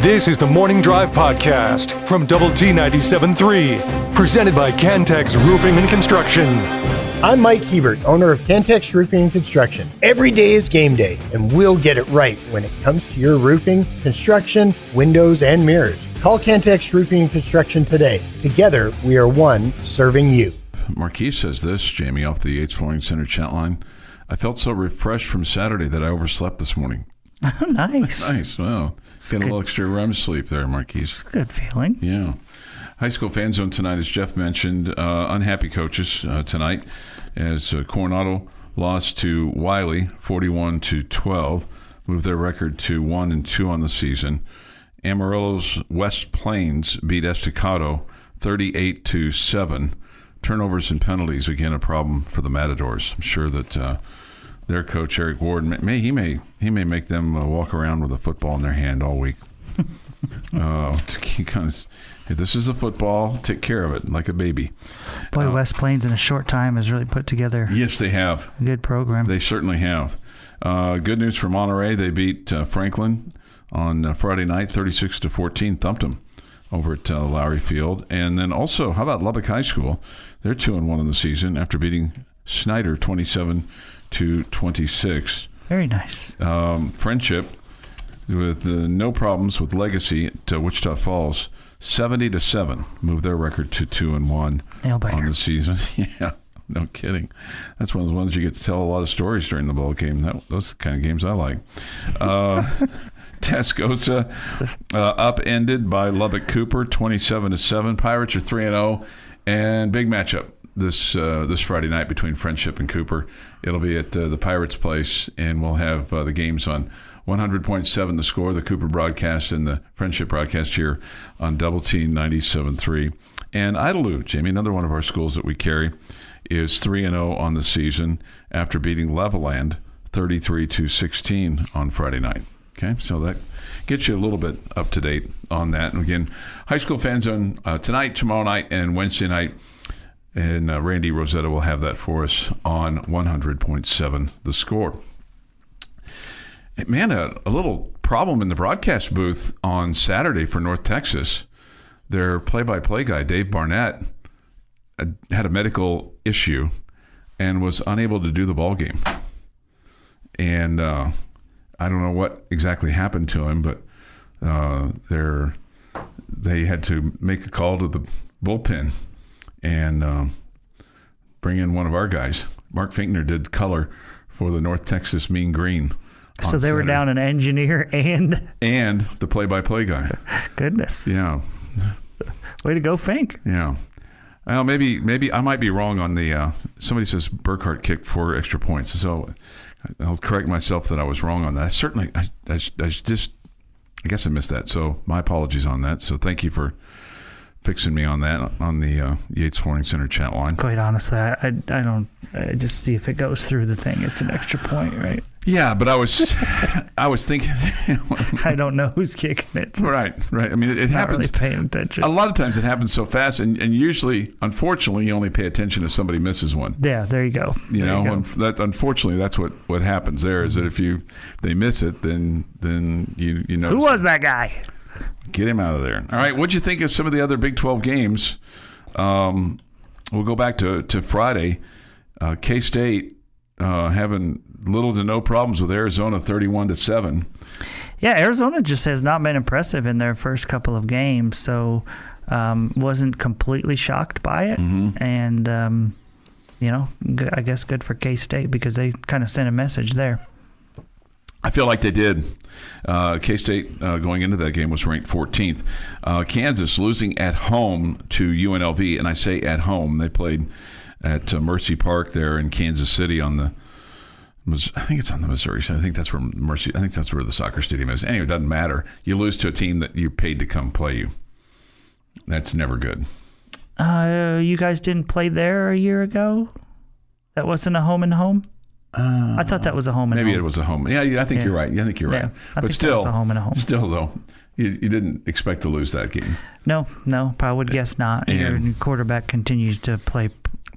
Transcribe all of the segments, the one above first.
This is the Morning Drive Podcast from Double T 97.3, presented by Cantex Roofing and Construction. I'm Mike Hebert, owner of Cantex Roofing and Construction. Every day is game day, and we'll get it right when it comes to your roofing, construction, windows, and mirrors. Call Cantex Roofing and Construction today. Together, we are one serving you. Marquise says this, Jamie, off the Yates Flooring Center chat line. I felt so refreshed from Saturday that I overslept this morning. Oh, nice. Nice. Well, get a little extra REM sleep there, Marquise. It's a good feeling. Yeah. High school fan zone tonight, as Jeff mentioned. Unhappy coaches tonight as Coronado lost to Wiley 41-12, moved their record to 1-2 on the season. Amarillo's West Plains beat Estacado 38-7. Turnovers and penalties, again, a problem for the Matadors. I'm sure that their coach, Eric Ward, he may make them walk around with a football in their hand all week. Hey, this is a football. Take care of it like a baby. Boy, West Plains in a short time has really put together. Yes, they have. A good program. They certainly have. Good news for Monterey. They beat Franklin on Friday night, 36-14. Thumped them over at Lowry Field. And then also, how about Lubbock High School? They're 2-1 in the season after beating Snyder 27-26. Very nice. Friendship with no problems with Legacy at Wichita Falls, 70-7, moved their record to 2-1 on the season. Yeah, no kidding. That's one of the ones you get to tell a lot of stories during the ball game. Those are the kind of games I like. Tascosa upended by Lubbock Cooper, 27-7. Pirates are 3-0, and big matchup this Friday night between Friendship and Cooper. It'll be at the Pirates' place, and we'll have the games on 100.7 The Score, the Cooper broadcast, and the Friendship broadcast here on Double T 97.3. And Idalou, Jamie, another one of our schools that we carry, is 3-0 on the season after beating Leveland 33-16 on Friday night. Okay, so that gets you a little bit up to date on that. And again, High School Fan Zone tonight, tomorrow night, and Wednesday night. And Randy Rosetta will have that for us on 100.7 The Score. Man, a little problem in the broadcast booth on Saturday for North Texas. Their play-by-play guy, Dave Barnett, had a medical issue and was unable to do the ball game. And I don't know what exactly happened to him, but they had to make a call to the bullpen and bring in one of our guys. Mark Finkner did color for the North Texas Mean Green. So they were down an engineer and the play-by-play guy. Goodness. Yeah. Way to go, Fink. Yeah. Well, maybe I might be wrong on the. Somebody says Burkhart kicked 4 extra points, so I'll correct myself that I was wrong on that. I guess I missed that. So my apologies on that. So thank you for fixing me on that on the Yates Flooring Center chat line. Quite honestly, I just see if it goes through the thing, it's an extra point, right? Yeah, but I was thinking. I don't know who's kicking it. Right. I mean, it happens. Not really paying attention. A lot of times it happens so fast, and usually, unfortunately, you only pay attention if somebody misses one. Yeah, there you go. Unfortunately, that's what happens there. Is that if they miss it, then you know. Who was that guy? Get him out of there. All right, what'd you think of some of the other Big 12 games? We'll go back to Friday. K-State having little to no problems with Arizona, 31-7. Yeah, Arizona just has not been impressive in their first couple of games, so wasn't completely shocked by it. Mm-hmm. And, I guess good for K-State because they kind of sent a message there. I feel like they did. K-State going into that game was ranked 14th. Kansas losing at home to UNLV, and I say at home. They played at Mercy Park there in Kansas City on the. I think it's on the Missouri side. I think that's where the soccer stadium is. Anyway, it doesn't matter. You lose to a team that you paid to come play you. That's never good. You guys didn't play there a year ago? That wasn't a home and home? I thought that was a home and home. Maybe it was a home. Yeah, I think you're right. I think you're right. But still, that was a home and a home. Still, though, you didn't expect to lose that game. No, I would guess not. Your quarterback continues to play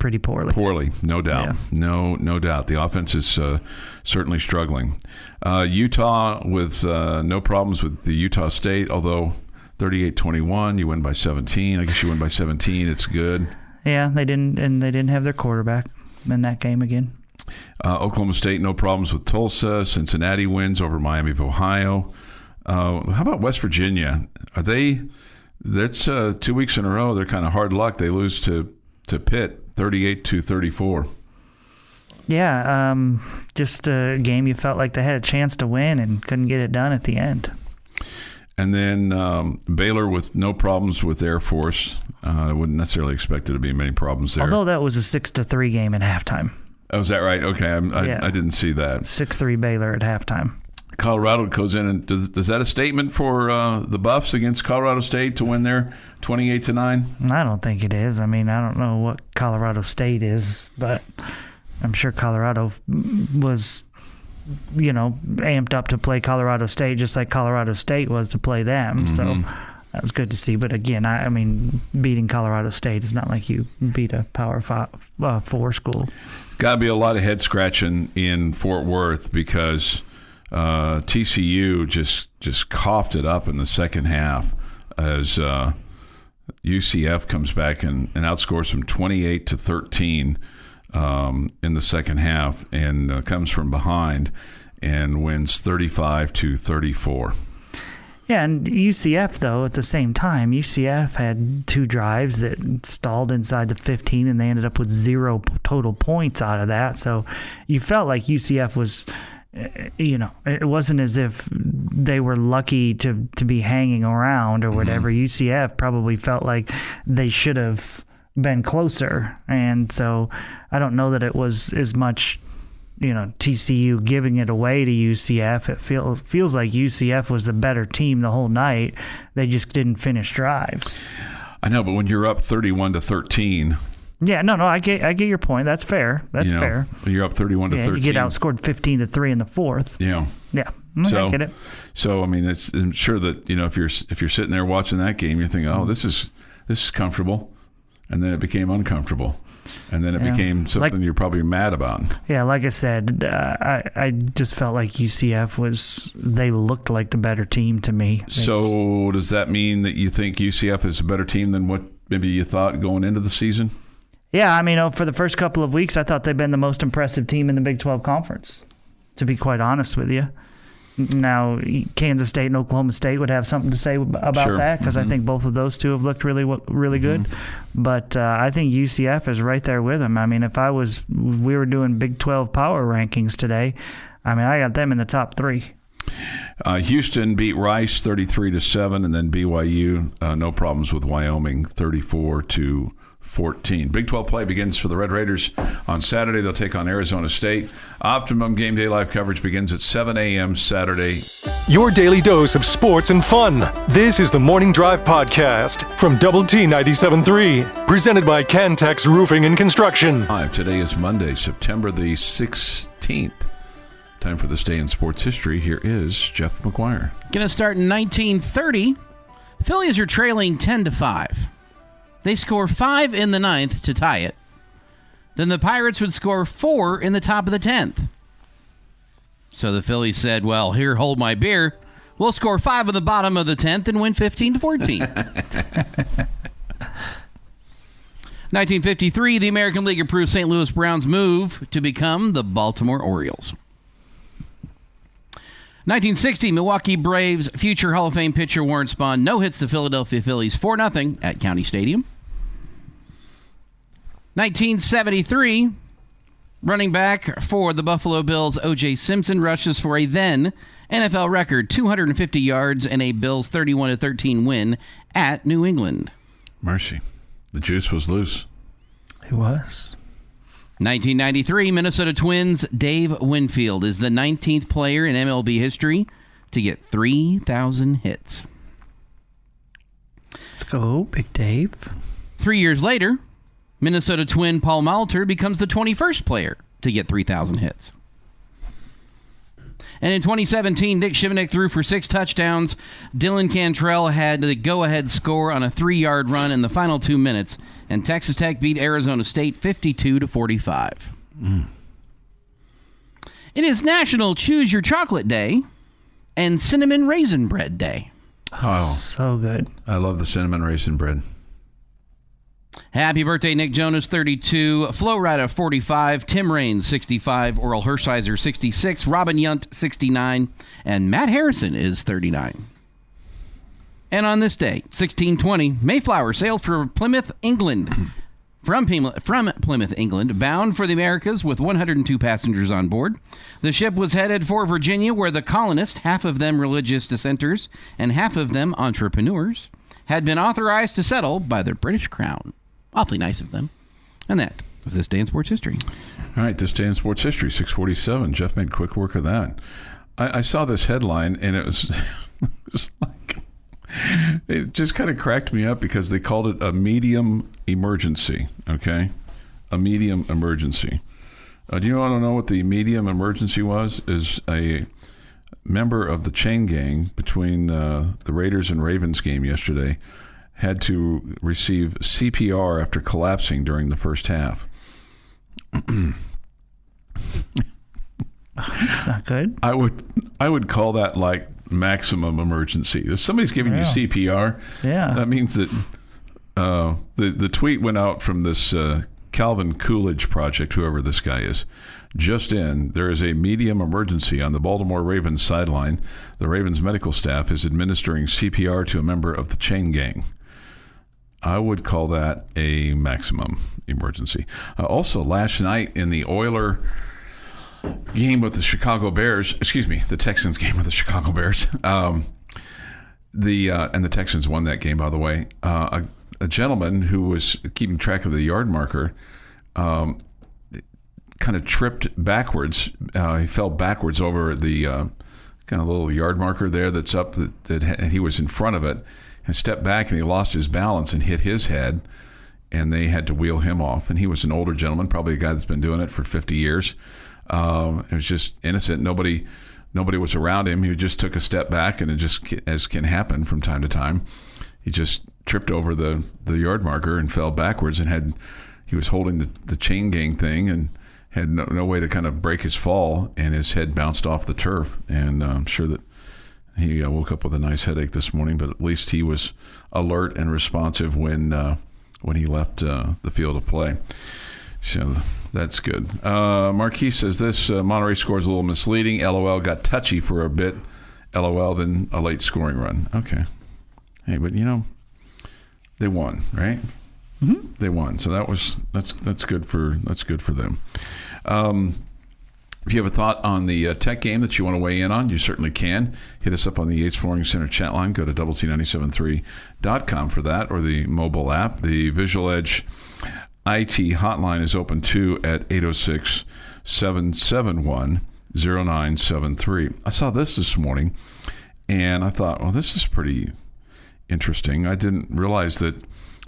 pretty poorly. Poorly, no doubt. Yeah. No doubt. The offense is certainly struggling. Utah with no problems with the Utah State, although 38-21, you win by 17. I guess you win by 17. It's good. Yeah, they didn't have their quarterback in that game again. Oklahoma State, no problems with Tulsa. Cincinnati wins over Miami of Ohio. How about West Virginia? That's 2 weeks in a row. They're kind of hard luck. They lose to Pitt, 38-34. Yeah, just a game you felt like they had a chance to win and couldn't get it done at the end. And then Baylor with no problems with Air Force. I wouldn't necessarily expect there to be many problems there. Although that was a 6-3 game at halftime. Oh, is that right? Okay, I didn't see that. 6-3 Baylor at halftime. Colorado goes in and does that a statement for the Buffs against Colorado State to win there 28-9? I don't think it is. I mean, I don't know what Colorado State is, but I'm sure Colorado was, amped up to play Colorado State just like Colorado State was to play them. Mm-hmm. So that was good to see. But again, I mean, beating Colorado State is not like you beat a Power 4 school. Got to be a lot of head scratching in Fort Worth because TCU just coughed it up in the second half as UCF comes back and outscores them 28-13 in the second half and comes from behind and wins 35-34. Yeah, and UCF, though, at the same time, UCF had 2 drives that stalled inside the 15, and they ended up with 0 total points out of that. So you felt like UCF was, it wasn't as if they were lucky to be hanging around or whatever. Mm-hmm. UCF probably felt like they should have been closer. And so I don't know that it was as much TCU giving it away to UCF. It feels like UCF was the better team the whole night. They just didn't finish drives. I know, but when you're up 31-13. Yeah, no, I get your point. That's fair. That's fair. You're up 31-13. You get outscored 15-3 in the fourth. Yeah. Yeah. I get it. So I mean, I'm sure that if you're sitting there watching that game, you're thinking, oh, this is comfortable, and then it became uncomfortable. And then it became something you're probably mad about. Yeah, like I said, I just felt like UCF they looked like the better team to me. So does that mean that you think UCF is a better team than what maybe you thought going into the season? Yeah, I mean, for the first couple of weeks, I thought they'd been the most impressive team in the Big 12 Conference, to be quite honest with you. Now, Kansas State and Oklahoma State would have something to say about that because I think both of those two have looked really good. But I think UCF is right there with them. I mean, if we were doing Big 12 power rankings today, I mean, I got them in the top 3. Houston beat Rice 33-7, and then BYU, no problems with Wyoming, 34-14. Big 12 play begins for the Red Raiders on Saturday. They'll take on Arizona State. Optimum Game Day live coverage begins at 7 a.m. Saturday. Your daily dose of sports and fun. This is the Morning Drive Podcast from Double T 97.3, presented by Cantex Roofing and Construction. Today is Monday, September the 16th. Time for this day in sports history. Here is Jeff McGuire. Going to start in 1930. Phillies are trailing 10-5. They score 5 in the 9th to tie it. Then the Pirates would score 4 in the top of the 10th. So the Phillies said, well, here, hold my beer. We'll score 5 in the bottom of the 10th and win 15-14. 1953, the American League approved St. Louis Browns' move to become the Baltimore Orioles. 1960, Milwaukee Braves future Hall of Fame pitcher Warren Spahn no-hits the Philadelphia Phillies 4-0 at County Stadium. 1973, running back for the Buffalo Bills, O.J. Simpson rushes for a then NFL record 250 yards in a Bills 31-13 win at New England. Mercy. The juice was loose. It was. 1993, Minnesota Twins Dave Winfield is the 19th player in MLB history to get 3,000 hits. Let's go, Big Dave. 3 years later, Minnesota Twin Paul Malter becomes the 21st player to get 3,000 hits. And in 2017, Nick Shivenick threw for 6 touchdowns. Dylan Cantrell had the go-ahead score on a 3-yard run in the final 2 minutes. And Texas Tech beat Arizona State 52-45. It is National Choose Your Chocolate Day and Cinnamon Raisin Bread Day. Oh, So good. I love the cinnamon raisin bread. Happy birthday, Nick Jonas, 32, Flo Rida, 45, Tim Raines, 65, Oral Hershiser, 66, Robin Yunt, 69, and Matt Harrison is 39. And on this day, 1620, Mayflower sails for Plymouth, England. From Plymouth, England, bound for the Americas with 102 passengers on board. The ship was headed for Virginia, where the colonists, half of them religious dissenters and half of them entrepreneurs, had been authorized to settle by the British Crown. Awfully nice of them. And that was This Day in Sports History. All right, This Day in Sports History, 647. Jeff made quick work of that. I saw this headline, and it was just like, it just kind of cracked me up because they called it a medium emergency, okay? A medium emergency. Do you want to know what the medium emergency was? Is a member of the chain gang between the Raiders and Ravens game yesterday had to receive CPR after collapsing during the first half. It's not good. I would call that like maximum emergency. If somebody's giving you CPR, that means that the tweet went out from this Calvin Coolidge project, whoever this guy is. Just in, there is a medium emergency on the Baltimore Ravens sideline. The Ravens medical staff is administering CPR to a member of the chain gang. I would call that a maximum emergency. Also, last night in the Oiler game with the Chicago Bears, the Texans game with the Chicago Bears, and the Texans won that game, by the way. A gentleman who was keeping track of the yard marker kind of tripped backwards. He fell backwards over the kind of little yard marker there that's up, and he was in front of it, and stepped back, and he lost his balance and hit his head, and they had to wheel him off. And he was an older gentleman, probably a guy that's been doing it for 50 years. It was just innocent. Nobody was around him. He just took a step back, and it just, as can happen from time to time, he just tripped over the yard marker and fell backwards, and he was holding the chain gang thing and had no way to kind of break his fall, and his head bounced off the turf. And I'm sure that he woke up with a nice headache this morning, but at least he was alert and responsive when he left the field of play. So that's good. Marquis says this, Monterey scores a little misleading. LOL, got touchy for a bit. LOL, then a late scoring run. Okay. Hey, but they won, right? Mm-hmm. They won. So that's good for them. If you have a thought on the Tech game that you want to weigh in on, you certainly can. Hit us up on the Yates Flooring Center chat line. Go to WT973.com for that, or the mobile app. The Visual Edge IT hotline is open too at 806-771-0973. I saw this morning, and I thought, well, this is pretty interesting. I didn't realize that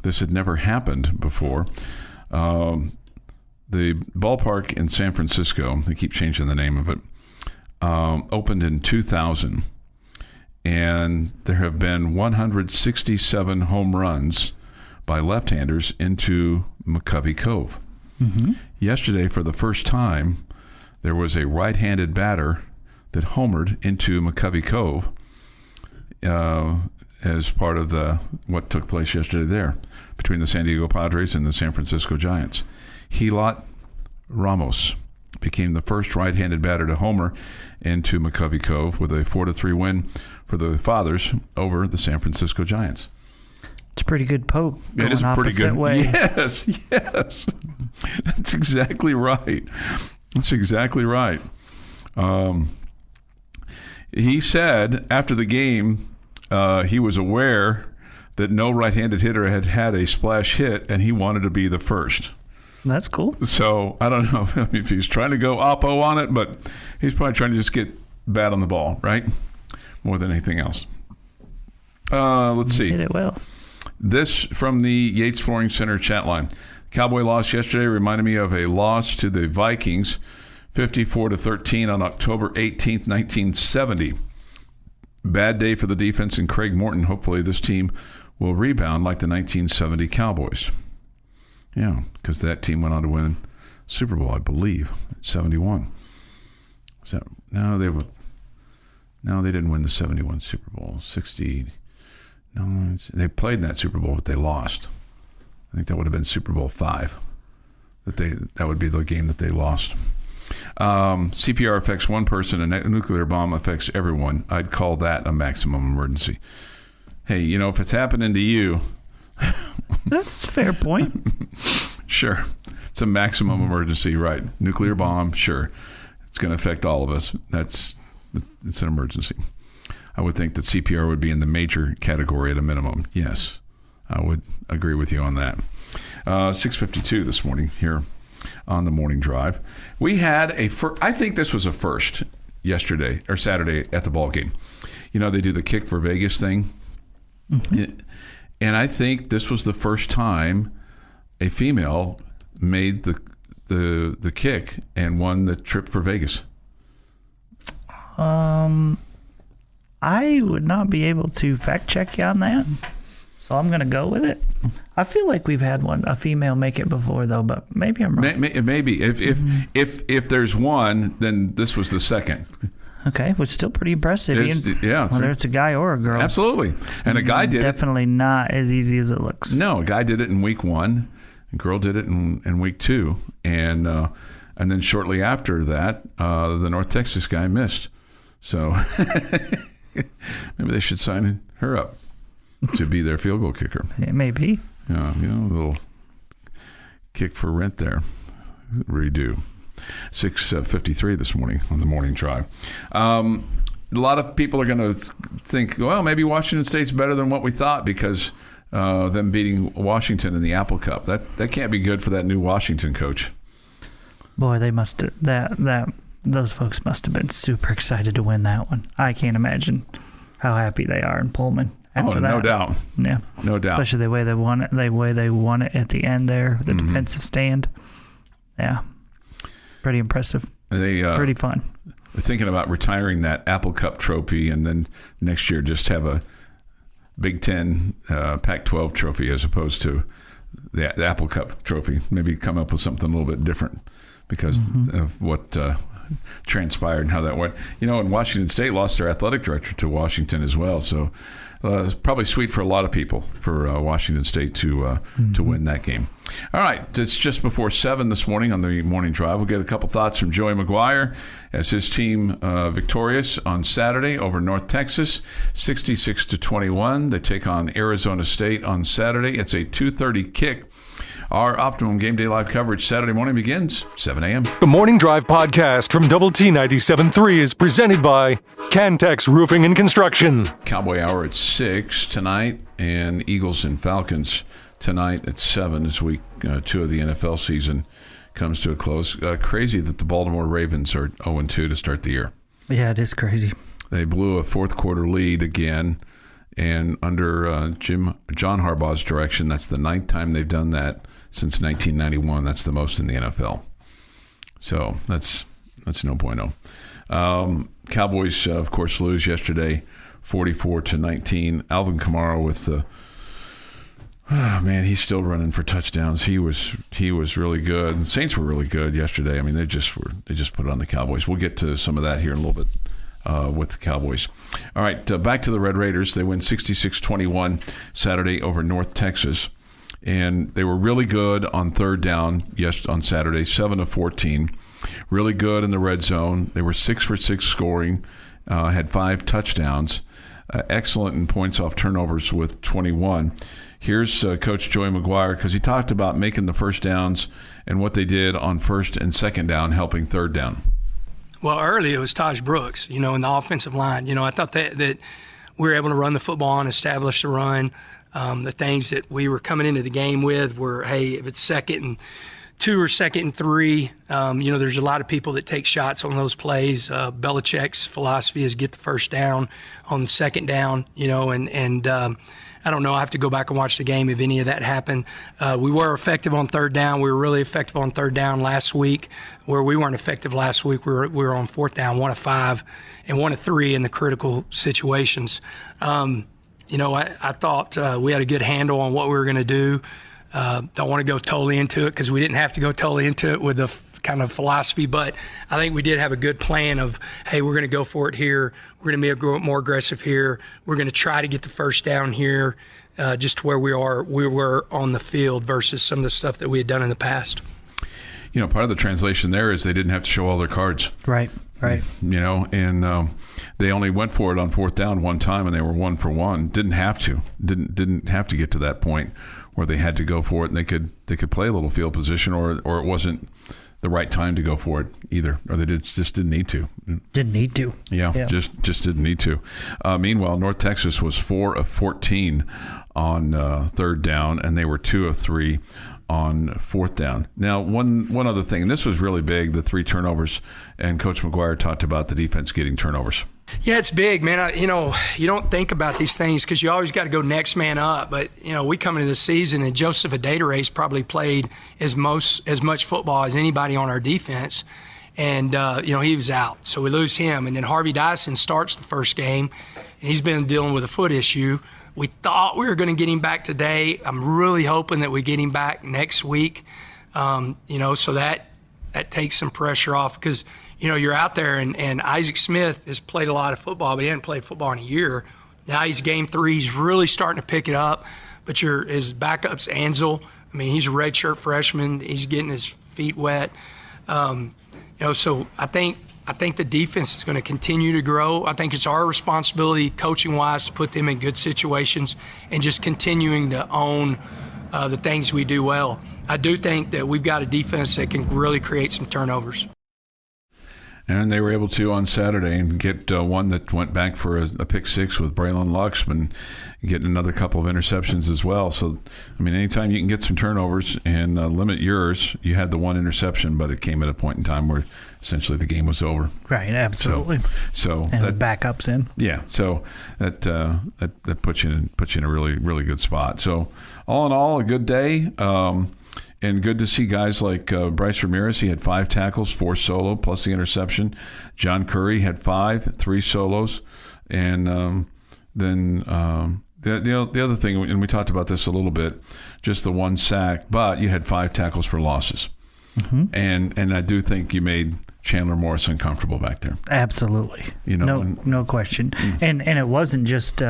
this had never happened before. The ballpark in San Francisco, they keep changing the name of it, opened in 2000, and there have been 167 home runs by left-handers into McCovey Cove. Mm-hmm. Yesterday, for the first time, there was a right-handed batter that homered into McCovey Cove as part of what took place yesterday there between the San Diego Padres and the San Francisco Giants. Helot Ramos became the first right-handed batter to homer into McCovey Cove with a 4-3 win for the Fathers over the San Francisco Giants. It's a pretty good poke. It is pretty good. Way. Yes. That's exactly right. He said after the game he was aware that no right-handed hitter had a splash hit, and he wanted to be the first. That's cool. So I don't know if he's trying to go oppo on it, but he's probably trying to just get bat on the ball, right? More than anything else. Let's see. Did it well. This from the Yates Flooring Center chat line. Cowboy loss yesterday reminded me of a loss to the Vikings 54-13 on October 18th, 1970. Bad day for the defense and Craig Morton. Hopefully this team will rebound like the 1970 Cowboys. Yeah, because that team went on to win Super Bowl, I believe, 71. No, they didn't win the 71 Super Bowl. 60. No, they played in that Super Bowl, but they lost. I think that would have been Super Bowl 5. That would be the game that they lost. CPR affects one person, a nuclear bomb affects everyone. I'd call that a maximum emergency. Hey, if it's happening to you... That's a fair point. Sure. It's a maximum emergency, right? Nuclear bomb, sure. It's going to affect all of us. It's an emergency. I would think that CPR would be in the major category at a minimum. Yes, I would agree with you on that. 6:52 this morning here on the Morning Drive. We had I think this was a first yesterday or Saturday at the ball game. They do the Kick for Vegas thing. Mm-hmm. And I think this was the first time a female made the kick and won the trip for Vegas. I would not be able to fact check you on that, so I'm going to go with it. I feel like we've had a female make it before, though, but maybe I'm wrong. Maybe if there's one, then this was the second. Okay, which is still pretty impressive. Whether it's a guy or a girl. Absolutely, and a guy did definitely not as easy as it looks. No, a guy did it in week 1, a girl did it in week 2, and then shortly after that, the North Texas guy missed. So maybe they should sign her up to be their field goal kicker. It may be. A little kick for rent there. Redo. 6:53 this morning on the Morning Drive. A lot of people are going to think, well, maybe Washington State's better than what we thought because them beating Washington in the Apple Cup. That can't be good for that new Washington coach. Boy, they must those folks must have been super excited to win that one. I can't imagine how happy they are in Pullman after that. No doubt. Yeah, no doubt. Especially the way they won it at the end there, the defensive stand. Yeah, pretty impressive. Pretty fun. They're thinking about retiring that Apple Cup trophy, and then next year just have a Big Ten, Pac-12 trophy as opposed to the Apple Cup trophy. Maybe come up with something a little bit different because of what transpired and how that went. And Washington State lost their athletic director to Washington as well. So it's probably sweet for a lot of people for Washington State to win that game. All right, it's just before 7 this morning on the Morning Drive. We'll get a couple thoughts from Joey McGuire as his team victorious on Saturday over North Texas, 66-21. They take on Arizona State on Saturday. It's a 2:30 kick. Our Optimum Game Day Live coverage Saturday morning begins 7 a.m. The Morning Drive podcast from Double T 97.3 is presented by Cantex Roofing and Construction. Cowboy Hour at 6 tonight, and Eagles and Falcons tonight at 7 as week 2 of the NFL season comes to a close. Crazy that the Baltimore Ravens are 0-2 to start the year. Yeah, it is crazy. They blew a fourth quarter lead again, and under John Harbaugh's direction, that's the 9th time they've done that since 1991. That's the most in the NFL. So that's no bueno. Cowboys, of course, lose yesterday, 44-19. Alvin Kamara with the he's still running for touchdowns. He was really good. And Saints were really good yesterday. I mean, they just put it on the Cowboys. We'll get to some of that here in a little bit. With the Cowboys. All right, back to the Red Raiders. They win 66-21 Saturday over North Texas. And they were really good on third down on Saturday, 7 of 14. Really good in the red zone. They were 6 for 6 scoring, had 5 touchdowns. Excellent in points off turnovers with 21. Here's Coach Joey McGuire, because he talked about making the first downs and what they did on first and second down, helping third down. Well, early it was Taj Brooks, in the offensive line. I thought that we were able to run the football and establish the run. The things that we were coming into the game with were, hey, if it's 2nd and 2 or 2nd and 3, there's a lot of people that take shots on those plays. Belichick's philosophy is get the first down on 2nd down, and I don't know. I have to go back and watch the game if any of that happened. We were effective on 3rd down. We were really effective on 3rd down last week. Where we weren't effective last week, we were on 4th down, 1 of 5, and 1 of 3 in the critical situations. I thought we had a good handle on what we were going to do. Don't want to go totally into it because we didn't have to go totally into it with the kind of philosophy, but I think we did have a good plan of, hey, we're going to go for it here. We're going to be more aggressive here. We're going to try to get the first down here, just to where we were on the field versus some of the stuff that we had done in the past. Part of the translation there is they didn't have to show all their cards. Right. And they only went for it on 4th down one time, and they were 1 for 1. Didn't have to get to that point where they had to go for it, and they could play a little field position, or it wasn't the right time to go for it either, or they just didn't need to. Didn't need to. Yeah. Just didn't need to. Meanwhile, North Texas was 4 of 14 on 3rd down, and they were 2 of 3 on 4th down. Now, one other thing, and this was really big, the 3 turnovers, and Coach McGuire talked about the defense getting turnovers. Yeah, it's big, man. You don't think about these things because you always got to go next man up. But, we come into the season, and Joseph Adedera's probably played as much football as anybody on our defense. And, he was out. So we lose him. And then Harvey Dyson starts the first game, and he's been dealing with a foot issue. We thought we were going to get him back today. I'm really hoping that we get him back next week, so that takes some pressure off because, you're out there and Isaac Smith has played a lot of football, but he hadn't played football in a year. Now he's game 3. He's really starting to pick it up, but his backup's Ansel. I mean, he's a redshirt freshman. He's getting his feet wet. So I think the defense is going to continue to grow. I think it's our responsibility, coaching-wise, to put them in good situations and just continuing to own the things we do well. I do think that we've got a defense that can really create some turnovers. And they were able to on Saturday and get one that went back for a pick 6 with Braylon Luxman, getting another couple of interceptions as well. So, anytime you can get some turnovers and limit yours, you had the 1 interception, but it came at a point in time where essentially the game was over. Right, absolutely. So and with backups in. Yeah, so that puts you in a really, really good spot. So all in all, a good day. And good to see guys like Bryce Ramirez. He had 5 tackles, 4 solo, plus the interception. John Curry had 5, 3 solos. And then the other thing, and we talked about this a little bit, just the 1 sack, but you had 5 tackles for losses. Mm-hmm. And I do think you made Chandler Morris uncomfortable back there. Absolutely. No question. Mm-hmm. And it wasn't just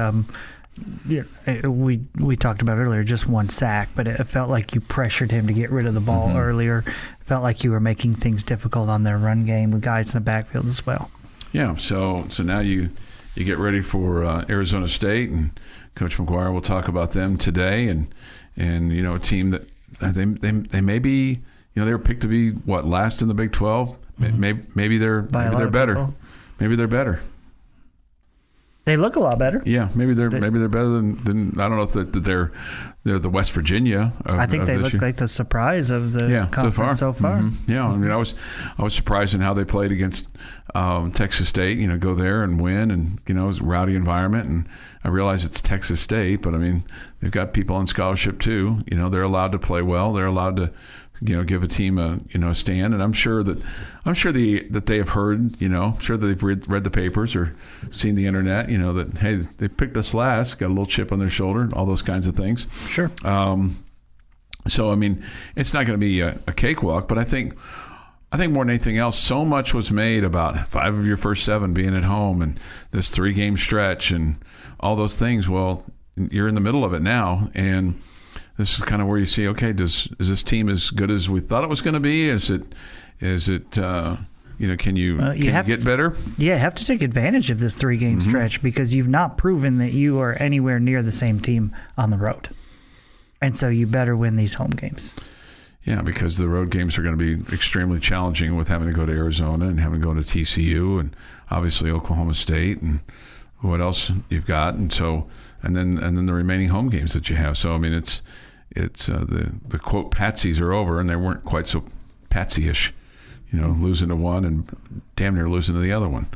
we talked about earlier, just 1 sack, but it felt like you pressured him to get rid of the ball earlier. It felt like you were making things difficult on their run game with guys in the backfield as well. Yeah, so now you get ready for Arizona State, and Coach McGuire will talk about them today, and a team that they may be, they were picked to be last in the Big 12. Maybe they're better. Maybe they're better. They look a lot better. Yeah, maybe they're better than I don't know if they're the West Virginia. I think they look like the surprise of the conference so far. Mm-hmm. Yeah, I was surprised in how they played against Texas State. Go there and win, and it was a rowdy environment. And I realize it's Texas State, but they've got people on scholarship too. They're allowed to play well. They're allowed to give a team a stand, and I'm sure that they have heard, I'm sure that they've read the papers or seen the internet, that hey, they picked us last, got a little chip on their shoulder, all those kinds of things. Sure. So it's not going to be a cakewalk, but I think more than anything else, so much was made about 5 of your first 7 being at home and this 3-game stretch and all those things. Well, you're in the middle of it now, and this is kind of where you see, okay, is this team as good as we thought it was going to be? Is it can you get better? Yeah, you have to take advantage of this 3-game stretch because you've not proven that you are anywhere near the same team on the road. And so you better win these home games. Yeah, because the road games are going to be extremely challenging with having to go to Arizona and having to go to TCU and obviously Oklahoma State and what else you've got. And so and then the remaining home games that you have. So it's the quote patsies are over, and they weren't quite so patsy-ish, losing to one and damn near losing to the other one.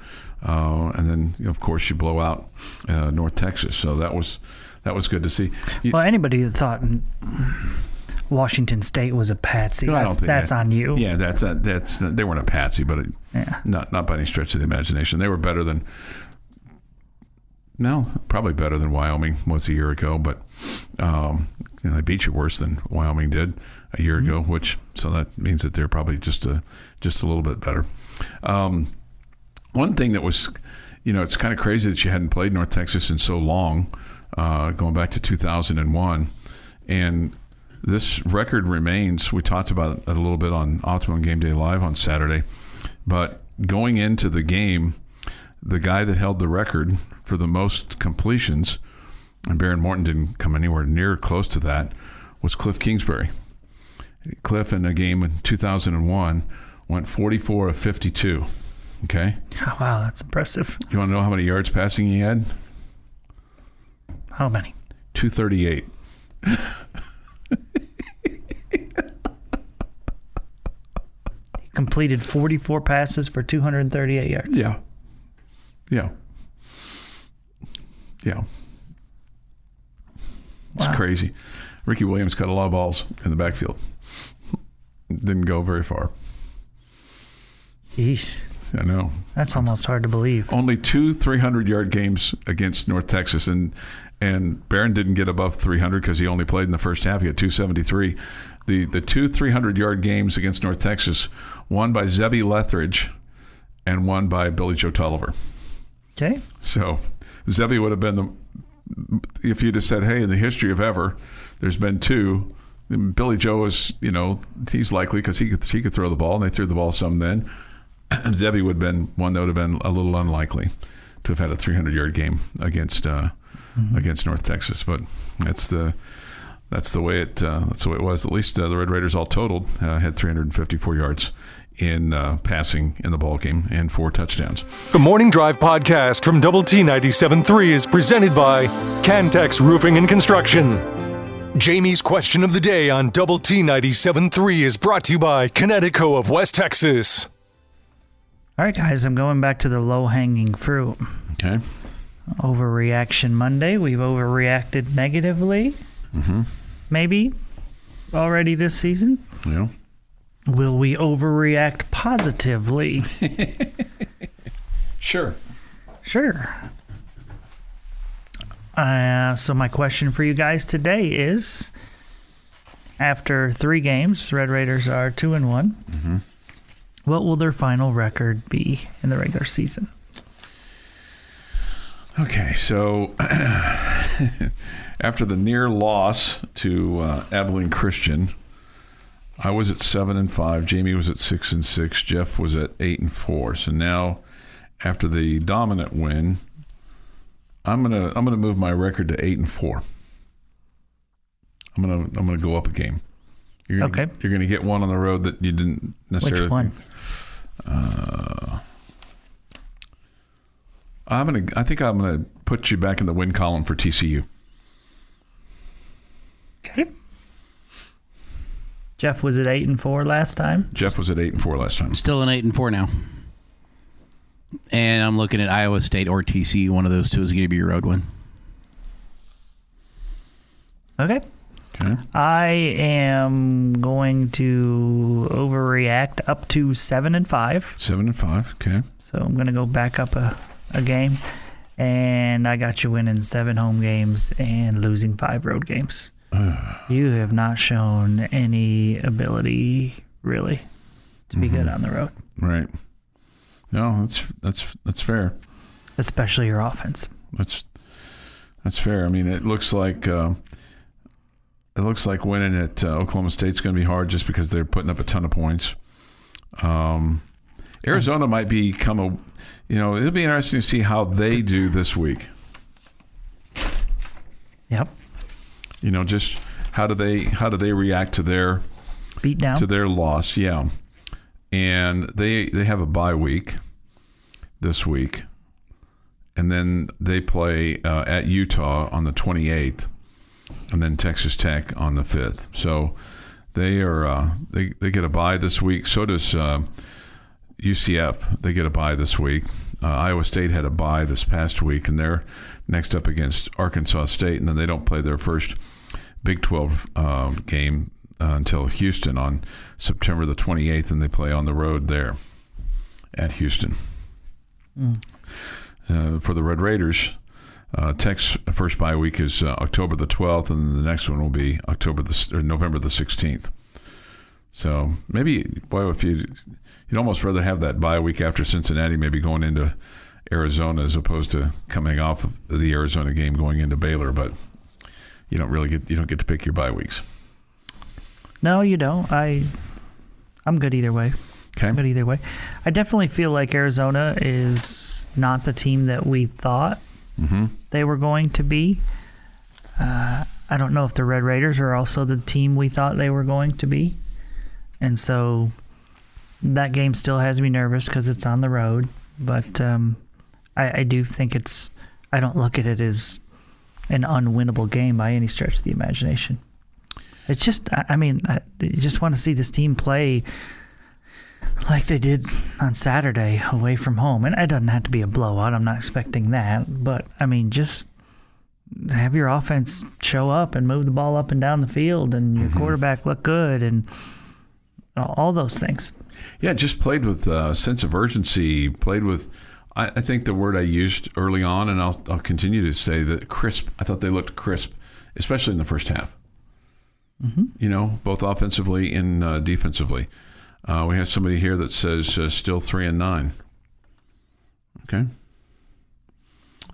And then, of course, you blow out North Texas. So that was good to see. Well, anybody that thought Washington State was a patsy, that's on you. Yeah, that's they weren't a patsy, but not by any stretch of the imagination. They were probably better than Wyoming was a year ago, but they beat you worse than Wyoming did a year ago, so that means that they're probably just a little bit better. One thing that was, it's kind of crazy that you hadn't played North Texas in so long, going back to 2001, and this record remains. We talked about it a little bit on Optimum Game Day Live on Saturday, but going into the game, the guy that held the record for the most completions, and Baron Morton didn't come anywhere near close to that, was Cliff Kingsbury. Cliff, in a game in 2001, went 44 of 52. Okay? Oh, wow, that's impressive. You want to know how many yards passing he had? How many? 238. He completed 44 passes for 238 yards. Yeah. It's crazy. Ricky Williams caught a lot of balls in the backfield. Didn't go very far. Jeez. I know. That's almost hard to believe. Only 2 300-yard games against North Texas, and Barron didn't get above 300 because he only played in the first half. He had 273. The 2 300-yard games against North Texas, one by Zebby Lethridge and one by Billy Joe Tolliver. Okay. So Zebby would have been if you'd have said, hey, in the history of ever, there's been 2. Billy Joe was, he's likely because he could throw the ball, and they threw the ball some then. And Zebby would have been one that would have been a little unlikely to have had a 300-yard game against North Texas. But that's the way it was. At least the Red Raiders all totaled had 354 yards in passing in the ball game and 4 touchdowns. The Morning Drive podcast from Double T 97.3 is presented by Cantex Roofing and Construction. Jamie's question of the day on Double T 97.3 is brought to you by Connecticut of West Texas. All right, guys, I'm going back to the low-hanging fruit. Okay. Overreaction Monday. We've overreacted negatively. Mm-hmm. Maybe already this season. Yeah. Will we overreact positively? Sure. So my question for you guys today is, after 3 games, the Red Raiders are 2-1. Mm-hmm. What will their final record be in the regular season? Okay, so after the near loss to Abilene Christian, I was at 7-5. Jamie was at 6-6. Jeff was at 8-4. So now, after the dominant win, I'm gonna move my record to 8-4. I'm gonna go up a game. You're gonna get one on the road that you didn't necessarily. Which one? I think I'm gonna put you back in the win column for TCU. Okay. Jeff was at 8-4 last time. Jeff was at 8-4 last time. Still an 8-4 now. And I'm looking at Iowa State or TCU. One of those two is going to be your road win. Okay. I am going to overreact up to 7-5. 7-5. Okay. So I'm going to go back up a game, and I got you winning 7 home games and losing 5 road games. You have not shown any ability really to be good on the road. Right. No, that's fair. Especially your offense. That's fair. I mean, it looks like winning at Oklahoma State's going to be hard just because they're putting up a ton of points. Arizona might become it'll be interesting to see how they do this week. Yep. Just how do they react to their beat down, to their loss? Yeah, and they have a bye week this week, and then they play at Utah on the 28th. and then Texas Tech on the 5th. So they are they get a bye this week. So does UCF. They get a bye this week. Iowa State had a bye this past week, and they're next up against Arkansas State, and then they don't play their first Big 12 game until Houston on September the 28th, and they play on the road there at Houston. For the Red Raiders, Tech's first bye week is October the 12th, and the next one will be November the 16th. So maybe, boy, if you'd almost rather have that bye week after Cincinnati, maybe going into Arizona as opposed to coming off of the Arizona game going into Baylor, but you don't get to pick your bye weeks. No, you don't. I'm good either way. Okay. I'm good either way. I definitely feel like Arizona is not the team that we thought they were going to be. I don't know if the Red Raiders are also the team we thought they were going to be. And so that game still has me nervous because it's on the road. But I do think I don't look at it as an unwinnable game by any stretch of the imagination. It's just, you just want to see this team play like they did on Saturday away from home. And it doesn't have to be a blowout. I'm not expecting that. But, just have your offense show up and move the ball up and down the field and your quarterback look good and all those things. Yeah, just played with a sense of urgency, played with, I think the word I used early on, and I'll continue to say that crisp. I thought they looked crisp, especially in the first half. Both offensively and defensively. We have somebody here that says still 3-9. Okay.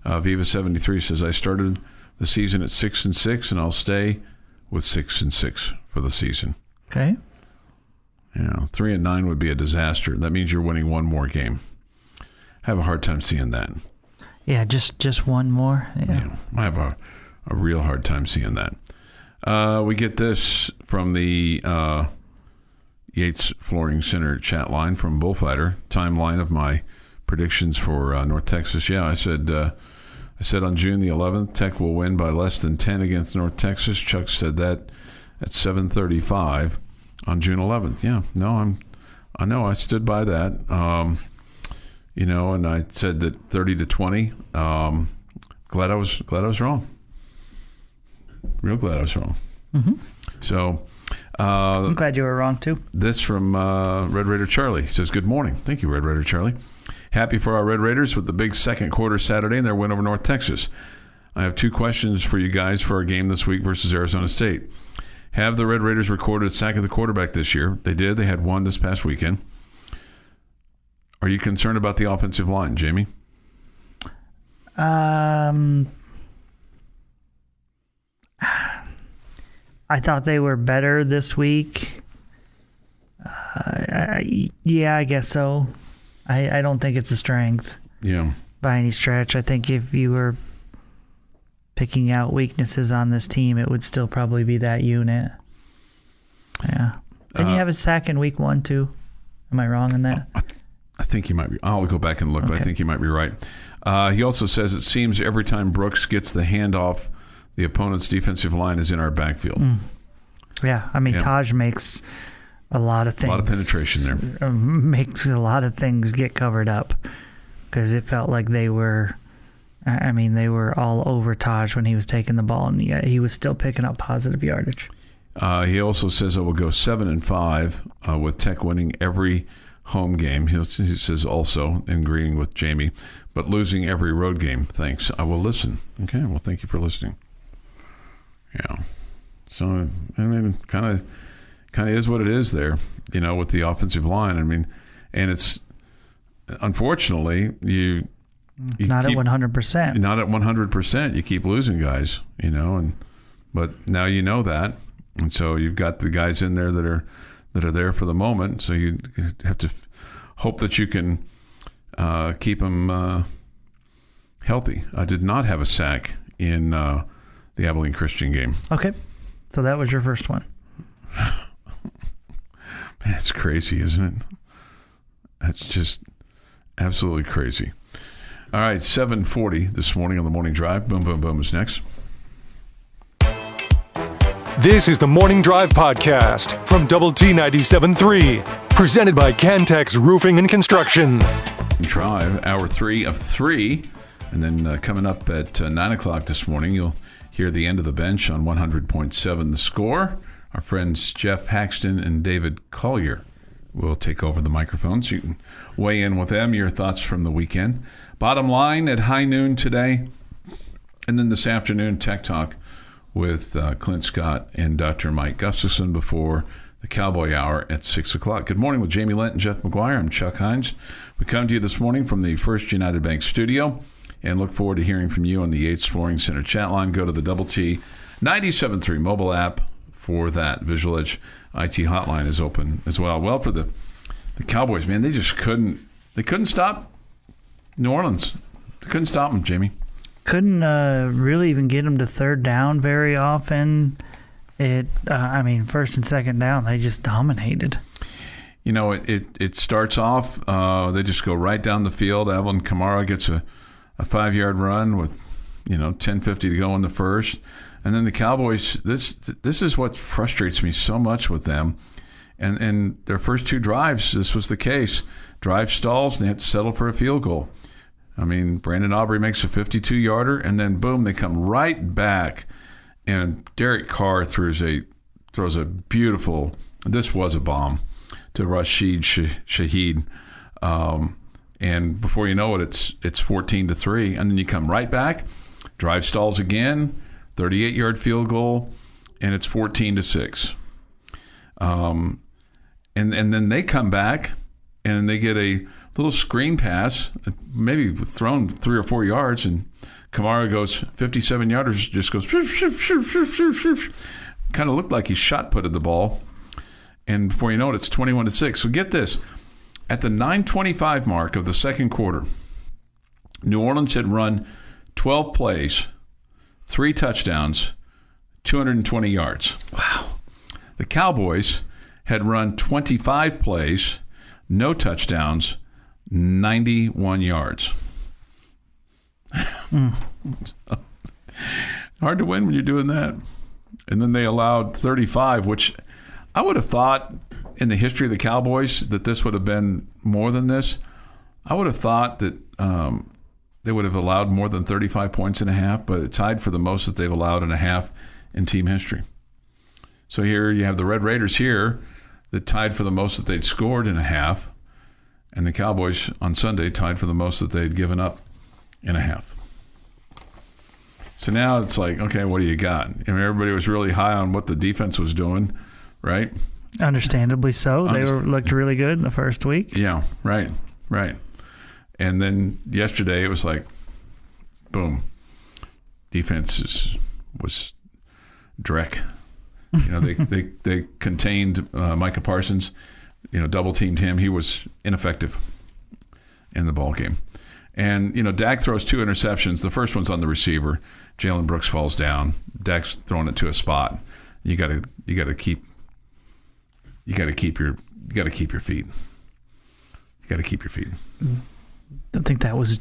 Viva73 says, I started the season at 6-6, and I'll stay with 6-6 for the season. Okay. 3-9 would be a disaster. That means you're winning one more game. I have a hard time seeing that. Yeah, just one more. Yeah. I have a real hard time seeing that. We get this from the Yates Flooring Center chat line from Bullfighter. Timeline of my predictions for North Texas. Yeah, I said on June the 11th, Tech will win by less than 10 against North Texas. Chuck said that at 7:35 on June 11th. Yeah, no, I know I stood by that. And I said that 30-20. Glad I was wrong. Real glad I was wrong. So I'm glad you were wrong too. This from Red Raider Charlie. He says, good morning. Thank you, Red Raider Charlie. Happy for our Red Raiders with the big second quarter Saturday and their win over North Texas. I have two questions for you guys for our game this week versus Arizona State. Have the Red Raiders recorded a sack of the quarterback this year? They did. They had one this past weekend. Are you concerned about the offensive line, Jamie? I thought they were better this week. Yeah, I guess so. I don't think it's a strength. Yeah. By any stretch. I think if you were picking out weaknesses on this team, it would still probably be that unit. Yeah. Didn't you have a sack in week 1 too? Am I wrong on that? I think you might be. I'll go back and look, okay. But I think you might be right. He also says it seems every time Brooks gets the handoff, the opponent's defensive line is in our backfield. Yeah, Taj makes a lot of things. A lot of penetration there. Makes a lot of things get covered up because it felt like they were all over Taj when he was taking the ball, and yet he was still picking up positive yardage. He also says it will go 7-5 with Tech winning every home game. He says also, in agreeing with Jamie, but losing every road game. Thanks. I will listen. Okay, well, thank you for listening. Yeah. So, kind of is what it is there, with the offensive line. And it's, unfortunately, you not at 100%. Not at 100%. You keep losing guys, but now you know that. And so you've got the guys in there that are there for the moment. So you have to hope that you can keep them healthy. I did not have a sack in the Abilene Christian game. Okay. So that was your first one. Man, it's crazy, isn't it? That's just absolutely crazy. All right, 7:40 this morning on the Morning Drive. Boom, boom, boom is next. This is the Morning Drive Podcast from Double T 97.3, presented by Cantex Roofing and Construction. Drive, hour 3 of 3. And then coming up at 9 o'clock this morning, you'll hear the end of the bench on 100.7 The Score. Our friends Jeff Haxton and David Collier will take over the microphones. You can weigh in with them, your thoughts from the weekend. Bottom line at high noon today. And then this afternoon, Tech Talk with Clint Scott and Dr. Mike Gustafson before the Cowboy Hour at 6 o'clock. Good morning with Jamie Lent and Jeff McGuire. I'm Chuck Heinz. We come to you this morning from the First United Bank studio and look forward to hearing from you on the Yates Flooring Center chat line. Go to the Double T 97.3 mobile app for that. Visual Edge IT hotline is open as well. Well, for the Cowboys, man, they just couldn't stop New Orleans. They couldn't stop them, Jamie. Couldn't really even get them to third down very often. First and second down, they just dominated. You know, it starts off, they just go right down the field. Alvin Kamara gets a 5-yard run with, 10:50 to go in the first. And then the Cowboys, this is what frustrates me so much with them. And their first 2 drives, this was the case. Drive stalls, and they had to settle for a field goal. I mean, Brandon Aubrey makes a 52-yarder, and then, boom, they come right back. And Derek Carr throws a beautiful, this was a bomb, to Rashid Shaheed. And before you know it, it's 14-3. And then you come right back, drive stalls again, 38-yard field goal, and it's 14-6. And then they come back, and they get a little screen pass, maybe thrown 3 or 4 yards, and Kamara goes 57-yarders, just goes, kind of looked like he shot-putted the ball. And before you know it, it's 21-6. So get this. At the 9:25 mark of the second quarter, New Orleans had run 12 plays, 3 touchdowns, 220 yards. Wow. The Cowboys had run 25 plays, no touchdowns, 91 yards. Hard to win when you're doing that. And then they allowed 35, which I would have thought in the history of the Cowboys that this would have been more than this. I would have thought that they would have allowed more than 35 points in a half, but it tied for the most that they've allowed in a half in team history. So here you have the Red Raiders here that tied for the most that they'd scored in a half, and the Cowboys on Sunday tied for the most that they'd given up in a half. So now it's like, okay, what do you got? I mean, everybody was really high on what the defense was doing, right? Understandably so. They looked really good in the first week. Yeah, right. And then yesterday it was like, boom, defense was dreck. They contained Micah Parsons, double teamed him. He was ineffective in the ball game. And, Dak throws 2 interceptions. The first one's on the receiver. Jalen Brooks falls down. Dak's throwing it to a spot. You got to keep your feet. You got to keep your feet. I think that was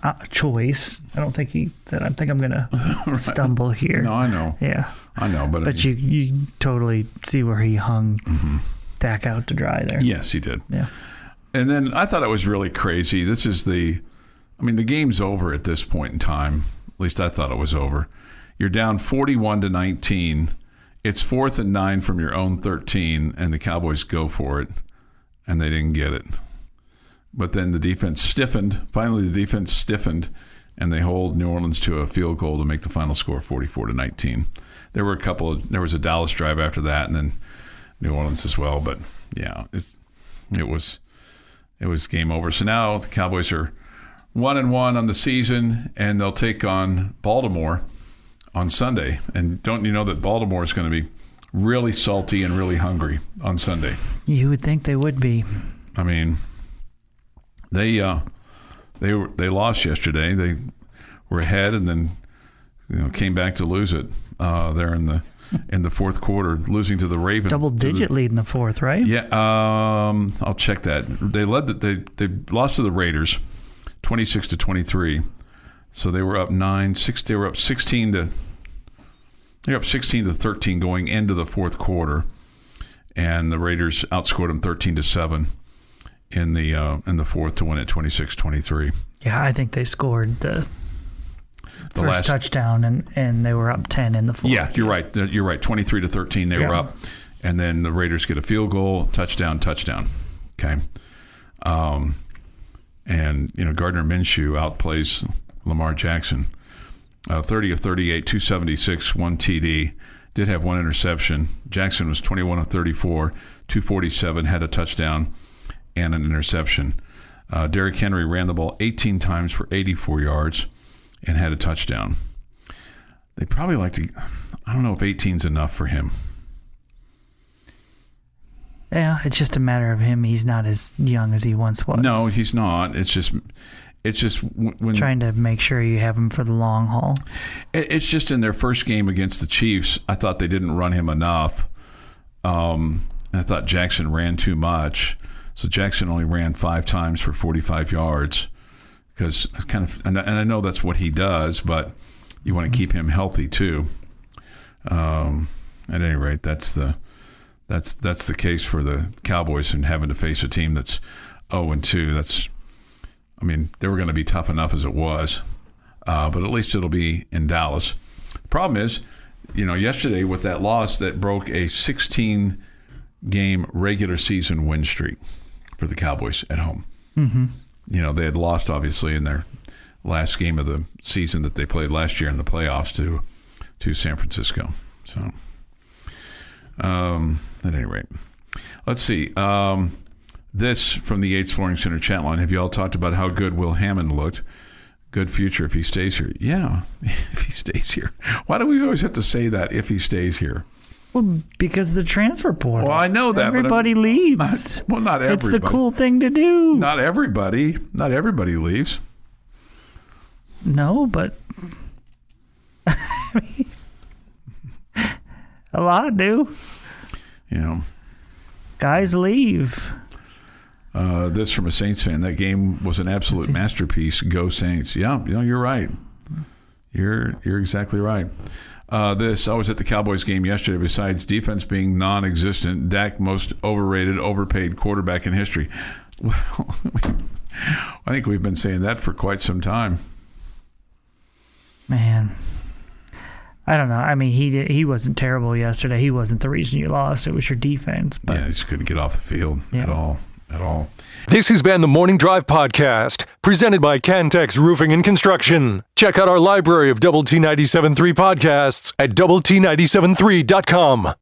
a choice. I don't think he said, I think I'm going to stumble here. No, I know. Yeah. I know. But you totally see where he hung Dak out to dry there. Yes, he did. Yeah. And then I thought it was really crazy. This is the game's over at this point in time. At least I thought it was over. You're down 41-19. It's 4th and 9 from your own 13, and the Cowboys go for it, and they didn't get it. But then the defense stiffened. Finally, the defense stiffened, and they hold New Orleans to a field goal to make the final score 44-19. There was a Dallas drive after that, and then New Orleans as well. But yeah, it was game over. So now the Cowboys are 1-1 on the season, and they'll take on Baltimore on Sunday. And don't you know that Baltimore is going to be really salty and really hungry on Sunday? You would think they would be. I mean, they lost yesterday. They were ahead and then came back to lose it there in the fourth quarter, losing to the Ravens. Double-digit lead in the fourth, right? Yeah, I'll check that. They lost to the Raiders, 26-23. So they were up 9-6. They were up 16 to They're up 16-13 going into the fourth quarter, and the Raiders outscored them 13-7 in the fourth to win at 26-23. Yeah, I think they scored the first last touchdown, and they were up 10 in the fourth. Yeah, you're right. You're right. 23-13, they were up, and then the Raiders get a field goal, touchdown. Okay, and Gardner Minshew outplays Lamar Jackson. 30 of 38, 276, 1 TD. Did have one interception. Jackson was 21 of 34, 247, had a touchdown and an interception. Derrick Henry ran the ball 18 times for 84 yards and had a touchdown. They probably like to, I don't know if 18's enough for him. Yeah, it's just a matter of him. He's not as young as he once was. No, he's not. It's just when trying to make sure you have him for the long haul. It's just in their first game against the Chiefs, I thought they didn't run him enough. I thought Jackson ran too much. So Jackson only ran 5 times for 45 yards because and I know that's what he does, but you want to keep him healthy too. At any rate, that's the case for the Cowboys and having to face a team that's 0-2. They were going to be tough enough as it was, but at least it'll be in Dallas. The problem is, yesterday with that loss that broke a 16-game regular season win streak for the Cowboys at home. Mm-hmm. They had lost, obviously, in their last game of the season that they played last year in the playoffs to San Francisco. So, at any rate, let's see. This from the Yates Flooring Center chat line. Have you all talked about how good Will Hammond looked? Good future if he stays here. Yeah, if he stays here. Why do we always have to say that, if he stays here? Well, because the transfer portal. Well, I know that. Everybody leaves. Not everybody. It's the cool thing to do. Not everybody. Not everybody leaves. No, but a lot do. Guys leave. This from a Saints fan. That game was an absolute masterpiece. Go Saints. Yeah, you're right. You're exactly right. I was at the Cowboys game yesterday. Besides defense being non-existent, Dak most overrated, overpaid quarterback in history. Well, I think we've been saying that for quite some time. Man, I don't know. He wasn't terrible yesterday. He wasn't the reason you lost. It was your defense. But yeah, he just couldn't get off the field at all. This has been the Morning Drive Podcast, presented by Cantex Roofing and Construction. Check out our library of Double T 97.3 podcasts at doublet97.3.com.